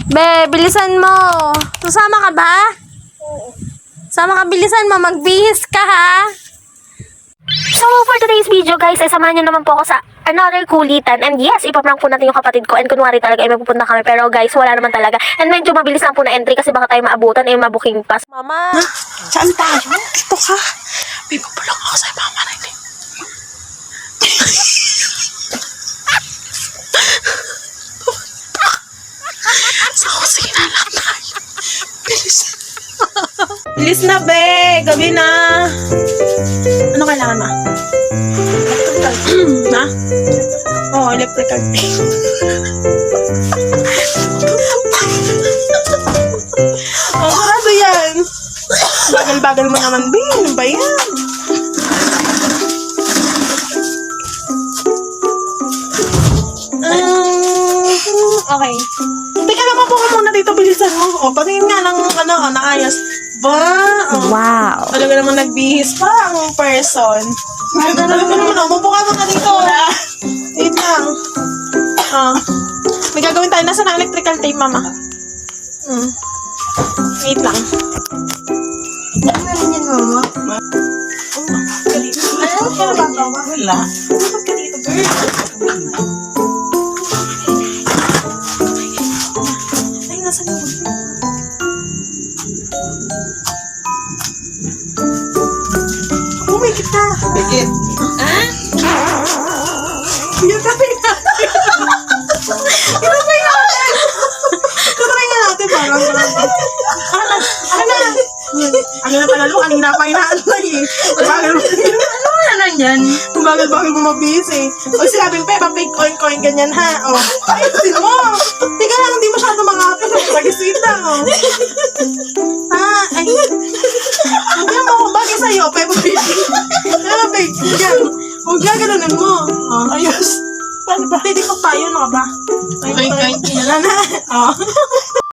Be, bilisan mo. Susama ka ba? Sama ka, bilisan mo. Magbihis ka, ha? So, for today's video, guys, ay samahan nyo naman po ako sa another kulitan. And yes, ipaprank po natin yung kapatid ko. And kunwari talaga, ay magpupunta kami. Pero guys, wala naman talaga. And medyo mabilis lang po na entry kasi baka tayo maabutan ay mabuking pass. Mama. Saan tayo? Dito ka. May pupulong ako sa mama na ini. Sa kusina lang tayo. Bilis. Bilis na, be. Gabi na. Ano kailangan ma? Electrical. Na? Oo, electrical. Oh, ano yan? Bagal-bagal mo naman, be. Ano ba yan? Okay. Teka lang, mabuka muna dito. Bilisan mo. O, patingin nga ng naayos. Ba? Oh. Wow. Talaga naman nagbihis pa ang person. Talaga naman, mabuka muna dito. Wait lang. May gagawin tayo. Nasaan ang electrical tape, mama? Wait lang. Ano rin yan, mama? Ano ka ba? Wala. Dapat ka dito, girl. Ay, nasa loob. Umikit ka. Umikit. Yan tayo natin. Ilapay natin. Tutry nga natin parang. Ano na tagal mo? Kanina pa inaantay eh. Bagal mo. Ano na yan? Bagal-bagal mo mabihis eh. O sinabing pe, pa-fake coin ganyan ha. O, ayusin mo. Tika lang, hindi masyado mangapit. Mag-sweet lang o. Ay. Yan mo, bagay sa'yo. Pe, pa-fake. Pa-fake. Yan. Huwag gagalunin mo. O, ayos. Paano ba? Titikok tayo, no ba? Coin. Yan na. O.